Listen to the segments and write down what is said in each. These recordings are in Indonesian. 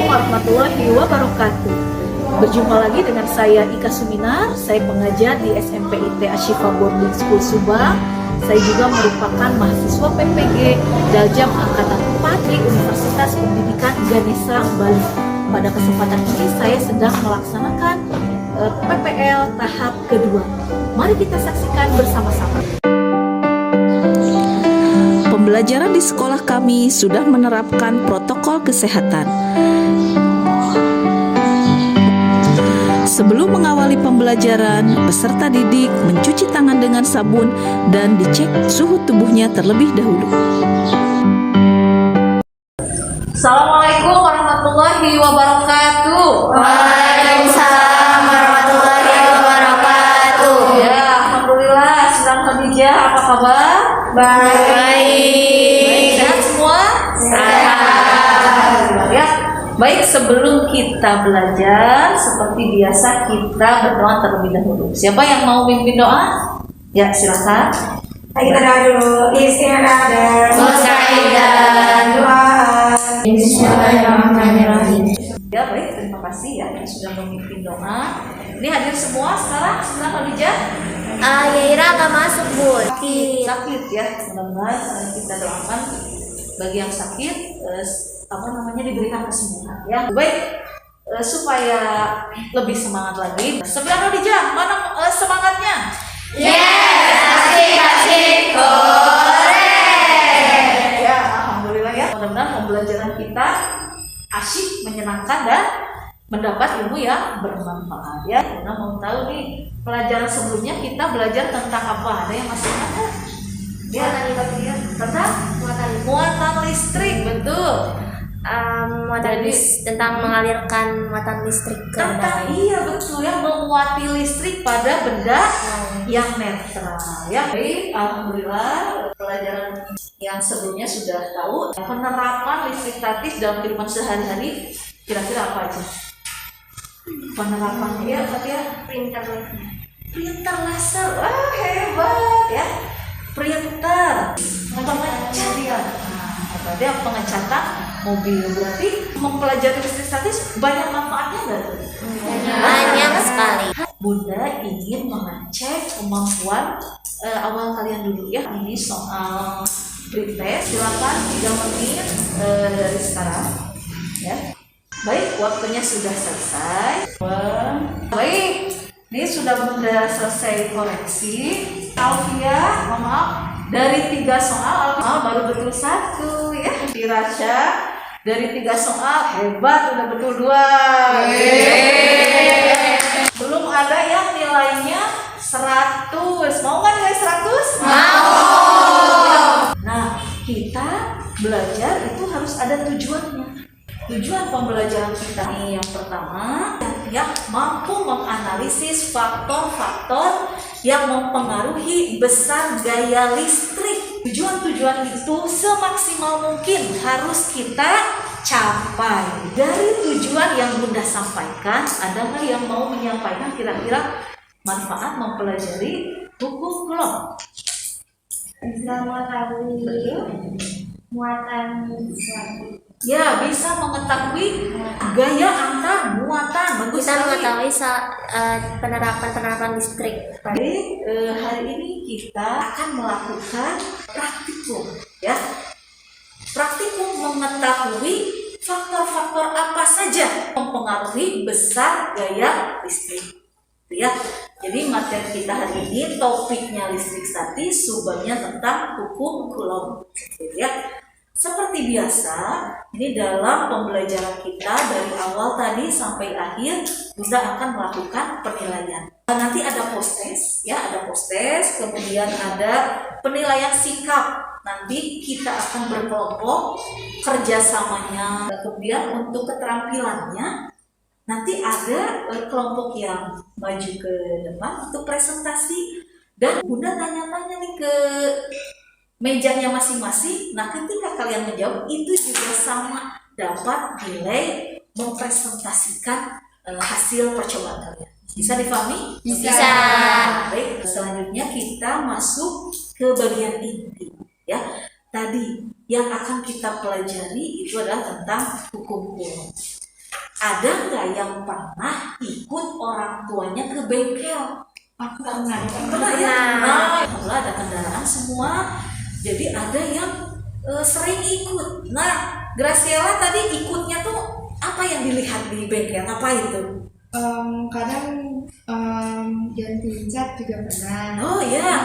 warahmatullahi wabarakatuh. Berjumpa lagi dengan saya Ika Suminar. Saya pengajar di SMP IT Ashifa Boarding School Subang. Saya juga merupakan mahasiswa PPG Daljam Angkatan 4 di Universitas Pendidikan Ganesha Bali. Pada kesempatan ini saya sedang melaksanakan PPL tahap kedua. Mari kita saksikan bersama-sama. Pembelajaran di sekolah kami sudah menerapkan protokol kesehatan. Sebelum mengawali pembelajaran, peserta didik mencuci tangan dengan sabun dan dicek suhu tubuhnya terlebih dahulu. Assalamualaikum warahmatullahi wabarakatuh. Waalaikumsalam warahmatullahi wabarakatuh. Ya, alhamdulillah. Sedang Khadijah, apa kabar? Baik. Sehat semua? Sehat. Ya. Baik, sebelum kita belajar, seperti biasa kita berdoa terlebih dahulu. Siapa yang mau mimpin doa? Ya, silakan. Kita doa dulu. Istighfar. Mustaidan. Doa. Bismillahirrahmanirrahim. Ya, baik, terima kasih ya yang sudah memimpin doa. Ini hadir semua sekarang. Silakan Khadijah. Yaira agak masuk, Bu. Sakit ya, mudah-mudahan kita doakan bagi yang sakit diberikan kesembuhan ya. Baik, supaya lebih semangat lagi. Sebelah Khadijah, mana semangatnya? Asik korek. Ya, alhamdulillah ya. Mudah-mudahan pembelajaran kita asyik, menyenangkan dan mendapat ilmu yang bermanfaat ya. Kita mau tahu nih, pelajaran sebelumnya kita belajar tentang apa? Ada yang masih ada? Ya, tentang muatan listrik, betul. Tentang mengalirkan muatan listrik ke benda lain. Iya betul ya, memuati listrik pada benda yang netral ya. Baik, alhamdulillah pelajaran yang sebelumnya sudah tahu. Penerapan listrik statis dalam kehidupan sehari-hari kira-kira apa aja? Penerapannya ya, printer laser. Wah, hebat ya. Printer pengecat ya. Ada pengecatan mobil, berarti mempelajari listrik statis banyak manfaatnya nggak? Banyak sekali. Bunda ingin mengecek kemampuan awal kalian dulu ya. Ini soal pretest, silakan 3 menit dari sekarang ya. Baik, waktunya sudah selesai. Baik, ini sudah Bunda selesai koreksi. Alfia, maaf, dari 3 soal baru betul 1 ya. Dirasya dari 3 soal hebat, udah betul 2. Belum ada yang nilainya 100. Mau nggak nilai 100? Mau. Nah, kita belajar itu harus ada tujuannya. Tujuan pembelajaran kita ini yang pertama, yang mampu menganalisis faktor-faktor yang mempengaruhi besar gaya listrik. Tujuan-tujuan itu semaksimal mungkin harus kita capai. Dari tujuan yang Bunda sampaikan, ada nggak yang mau menyampaikan kira-kira manfaat mempelajari hukum Coulomb? Bisa mengetahui muatan listrik. Ya, bisa mengetahui gaya antar muatan. Bisa mengetahui penerapan listrik. Baik, hari ini kita akan melakukan praktikum ya. Praktikum mengetahui faktor-faktor apa saja mempengaruhi besar gaya listrik ya. Jadi materi kita hari ini topiknya listrik statis, subbabnya tentang hukum Coulomb ya. Seperti biasa, ini dalam pembelajaran kita dari awal tadi sampai akhir, Bunda akan melakukan penilaian. Nanti ada post-test, ya, ada post-test, kemudian ada penilaian sikap. Nanti kita akan berkelompok kerjasamanya. Kemudian untuk keterampilannya, nanti ada kelompok yang maju ke depan untuk presentasi. Dan Bunda tanya-tanya nih ke mejanya masing-masing. Nah, ketika kalian menjawab itu juga sama dapat nilai mempresentasikan hasil percobaan kalian. Bisa dipahami? Bisa. Baik, selanjutnya kita masuk ke bagian inti ya. Tadi yang akan kita pelajari itu adalah tentang hukum Coulomb. Ada nggak yang pernah ikut orang tuanya ke bengkel? Aku pernah. Pernah ya? Nah, alhamdulillah ada kendaraan semua. Jadi ada yang sering ikut. Nah, Graciela tadi ikutnya tuh apa yang dilihat di bengkel? Apa itu? Kadang ganti cat juga pernah. Oh ya,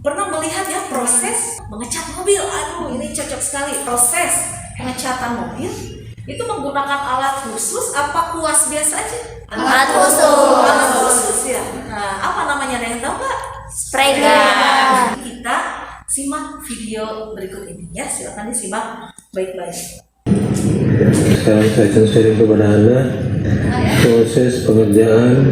pernah melihat ya proses mengecat mobil. Aduh, ini cocok sekali. Proses pengecatan mobil itu menggunakan alat khusus apa kuas biasa aja? Alat khusus. Alat khusus ya. Nah, apa namanya? Ada yang tahu nggak? Spray gun. Kita simak video berikut ini ya. Silakan disimak baik-baik. Sekarang saya akan sharing kepada Anda proses pengerjaan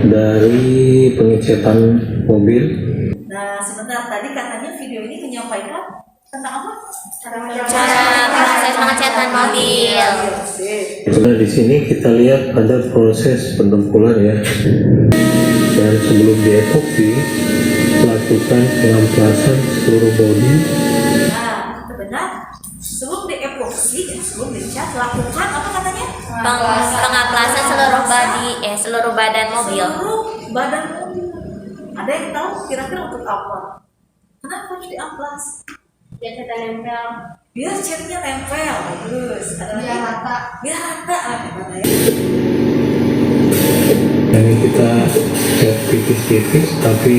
dari pengecatan mobil. Nah, sebentar tadi katanya video ini menyampaikan tentang apa? Cara proses pengecatan mobil. Nah, di sini kita lihat ada proses pendempulan ya. Dan sebelum diepoksi, lakukan pengamplasan seluruh bodi. Nah, itu benar. Sebelum diepoksi, sebelum dicat, lakukan apa katanya? Pengamplasan seluruh badan mobil. Seluruh badan mobil. Ada yang tahu kira-kira untuk apa? Kenapa harus diamplas? Biar kita nempel. Biar catnya nempel. Terus ada lagi? Biar rata. Biar rata. Gimana ya? Ini kita cat tipis-tipis tapi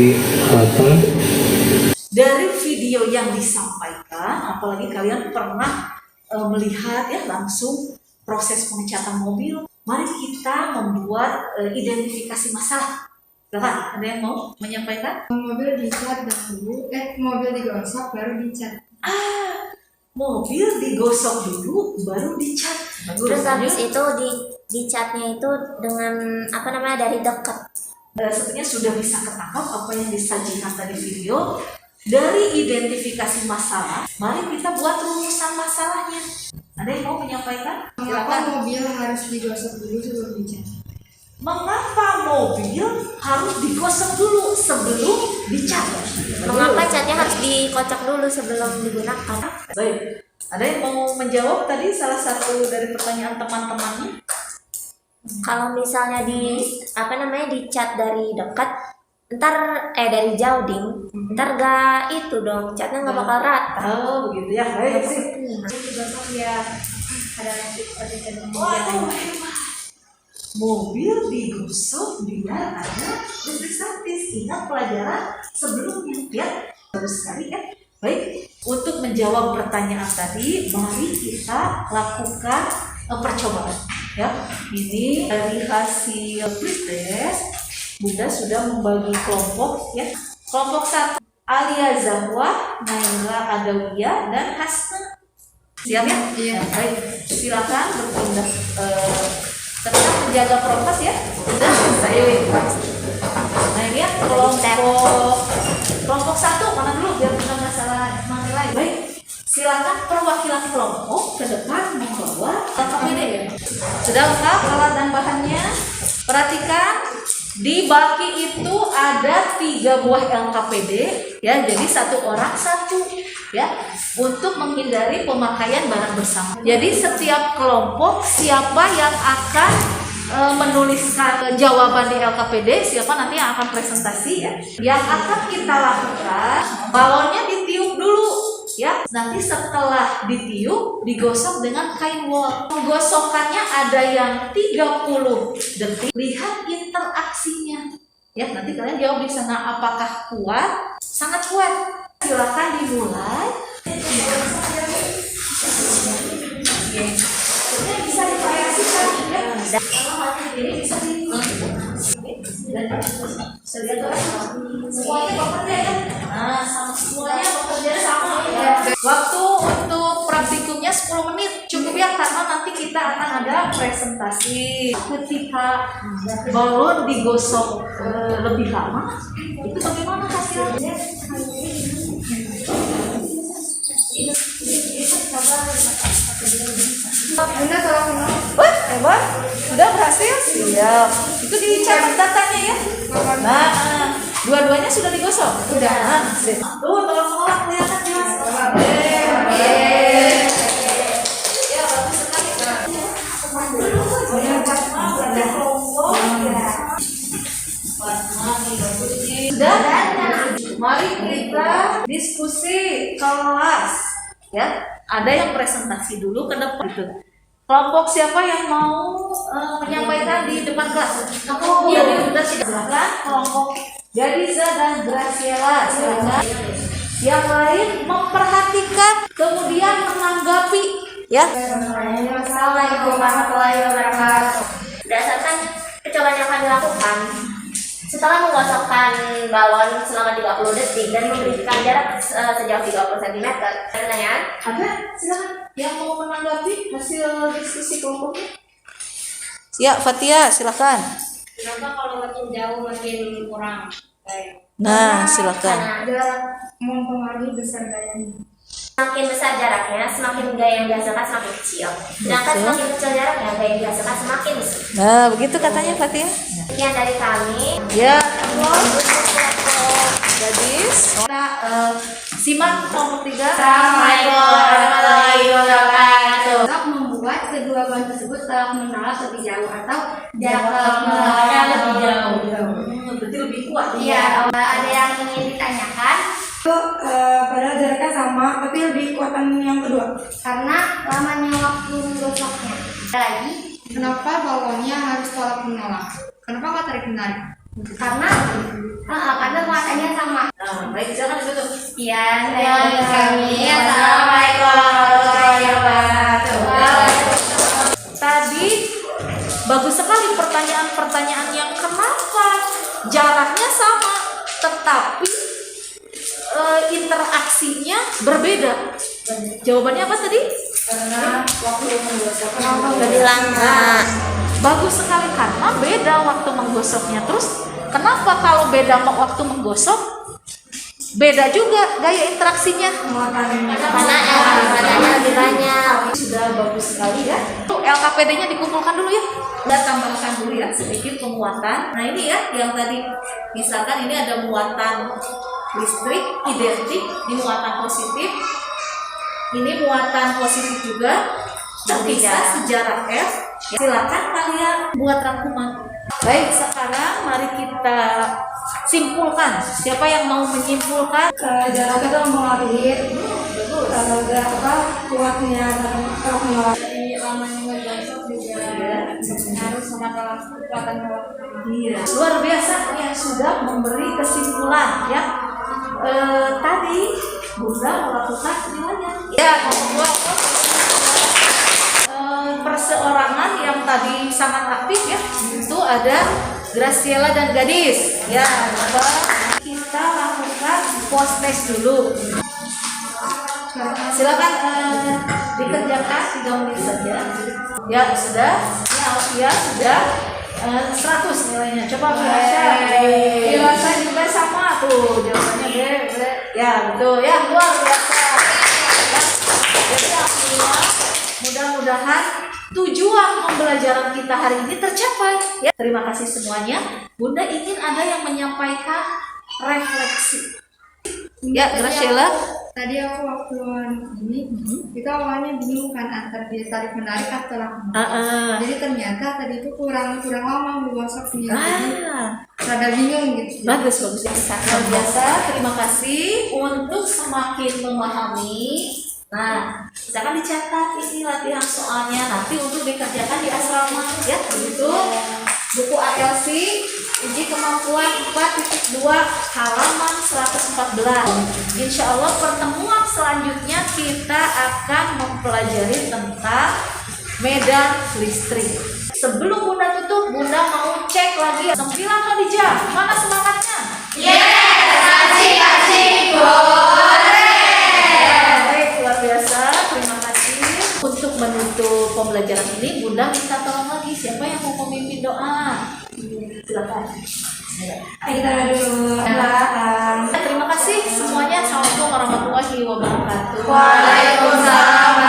rata. Dari video yang disampaikan, apalagi kalian pernah melihat ya langsung proses pengecatan mobil, mari kita membuat identifikasi masalah. Silakan, ada yang mau menyampaikan? Mobil dicat dahulu, mobil digosok baru dicat. Mobil digosok dulu baru dicat. Bagus. Terus habis itu dicatnya itu dengan apa namanya dari dekat. Sepertinya sudah bisa ketangkap apa yang disajikan tadi video. Dari identifikasi masalah, mari kita buat rumusan masalahnya. Ada yang mau menyampaikan? Mengapa mobil harus digosok dulu sebelum dicat? Mengapa mobil harus digosok dulu sebelum dicat? Mengapa catnya harus dikocok dulu sebelum digunakan? Baik, ada yang mau menjawab tadi salah satu dari pertanyaan teman-temannya? Kalau misalnya dicat dari dekat, dari jauh ntar gak itu dong, catnya nggak bakal rata. Oh begitu ya, baik sih. Digosok ya ada lagi seperti jadul Waduh, hebat. Mobil digosok biar ada listrik statis. Ingat pelajaran sebelumnya ya, bagus sekali kan? Baik, untuk menjawab pertanyaan tadi, mari kita lakukan percobaan. Ya, ini dari hasil pretest, Bunda sudah membagi kelompok ya. Kelompok 1 Alia Zahwa, Naila Adawiyah, dan Hasna. Siap ya? Iya. Baik, silakan berpindah. Tetap menjaga prokes ya. Sudah, saya Nah ini ya kelompok 1 mana dulu biar bukan masalah menilai. Baik, silakan perwakilan kelompok ke depan membawa LKPD ya. Sudah lengkap alat dan bahannya. Perhatikan di baki itu ada 3 buah LKPD ya, jadi 1 orang 1 ya, untuk menghindari pemakaian barang bersama. Jadi setiap kelompok siapa yang akan menuliskan jawaban di LKPD, siapa nanti yang akan presentasi ya. Yang akan kita lakukan, balonnya ditiup dulu ya. Nanti setelah ditiup digosok dengan kain wol. Penggosokannya ada yang 30 detik. Lihat interaksinya ya. Nanti kalian jawab di sana apakah kuat? Sangat kuat. Silakan dimulai. Bisa divariasikan ya. Ini bisa semuanya bekerja ya. Nah, semuanya bekerja sama ya. Waktu untuk praktikumnya 10 menit cukup ya, karena nanti kita akan ada presentasi. Ketika balon digosok lebih lama, itu bagaimana hasilnya? Bunda tolong Wah, hebat. Sudah berhasil? Siap. Itu dicatat datanya ya. Nah, dua-duanya sudah digosok? Sudah. Nah, tuh, tolong kelihatan jelas. Oke. Ya, bagus sekali. diskusi kelas. Ya, ada yang presentasi dulu ke depan gitu. Kelompok siapa yang mau menyampaikan di depan kelas? Aku ya sudah silakan. Kelompok Gadiza dan Graciela, silakan. Yang lain memperhatikan, kemudian menanggapi, ya. Assalamualaikum warahmatullahi wabarakatuh. Berdasarkan percobaan yang kami lakukan, setelah menggosokkan balon selama 30 detik dan memberikan jarak sejauh 30 cm. Pertanyaan? Ada, silakan. Yang mau menanggapi hasil diskusi kelompoknya? Ya, Fatia, silakan. Kenapa kalau makin jauh makin kurang baik? Nah, silakan. Karena Jarak mempengaruhi besar gayanya. semakin besar jaraknya, semakin gaya yang dihasilkan semakin kecil. Sedangkan Betul. semakin kecil jaraknya, gaya yang dihasilkan semakin besar. Nah, begitu katanya Fatia. Sekian dari kami. Ya, untuk kelompok gadis. Kita simak kelompok 3. Assalamualaikum warahmatullahi wabarakatuh. Untuk membuat kedua bahan tersebut telah menolak lebih jauh atau jarak menolaknya lebih jauh. Berarti lebih kuat. Iya, ada yang ingin ditanyakan? Padahal jaraknya sama, tapi lebih kuatan yang kedua. Karena lamanya waktu menggosoknya. Ada lagi? Kenapa balonnya harus tolak menolak? Kenapa nggak tarik menarik? Karena muatannya sama. Nah, baik, silakan ditutup. Sekian dari kami. Assalamualaikum warahmatullahi wabarakatuh. Tadi bagus sekali pertanyaan-pertanyaan yang kenapa jaraknya sama, tetapi interaksinya berbeda. Jawabannya apa tadi? Karena waktu menggosoknya Lebih lama. Bagus sekali karena beda waktu menggosoknya. Terus kenapa kalau beda waktu menggosok? Beda juga gaya interaksinya. Karena muatannya lebih banyak. Sudah bagus sekali ya. Tuh LKPD-nya dikumpulkan dulu ya. Kita tambahkan dulu ya sedikit penguatan. Nah ini ya yang tadi misalkan ini ada muatan listrik identik di muatan positif. Ini muatan positif juga terpisah sejarah F. Silakan kalian buat rangkuman. Baik, sekarang mari kita simpulkan. Siapa yang mau menyimpulkan? jaraknya itu mempengaruhi kuatnya kalau menolak. Jadi lamanya menggosok juga harus sama kekuatan menolak. Iya, luar biasa yang sudah memberi kesimpulan ya. Tadi Bunda melakukan penilaian. Ya, perseorangan yang tadi sangat aktif ya. Itu ada Graciela dan Gadis. Ya, coba kita lakukan post test dulu. Silakan dikerjakan 3 menit saja. Ya, sudah. Ya, sudah. 100 nilainya. Coba baca. Dewasa juga sama tuh. Jawabannya B. Ya, betul. Ya, luar biasa. Ya. Jadi artinya mudah-mudahan tujuan pembelajaran kita hari ini tercapai. Ya, terima kasih semuanya. Bunda ingin ada yang menyampaikan refleksi. Ya, Graciela. Tadi aku waktu ini kita awalnya bingung kan antara dia tarik menarik atau langsung. Jadi ternyata tadi itu kurang lama menggosoknya. Jadi rada bingung gitu. Bagus. Luar biasa. Terima kasih untuk semakin memahami. Nah, misalkan dicatat ini latihan soalnya nanti untuk dikerjakan di asrama ya. Begitu. Buku ALC uji kemampuan 4.2 halaman 114. Insya Allah pertemuan selanjutnya kita akan mempelajari tentang medan listrik. Sebelum Bunda tutup, Bunda mau cek lagi 9 Khadijah, mana semangatnya? Kasih. Baik, luar biasa. Terima kasih. Untuk menutup pembelajaran ini, Bunda minta tolong lagi. Siapa yang mau memimpin doa? Silakan. Kita dulu. Terima kasih semuanya. Assalamualaikum warahmatullahi wabarakatuh. Waalaikumsalam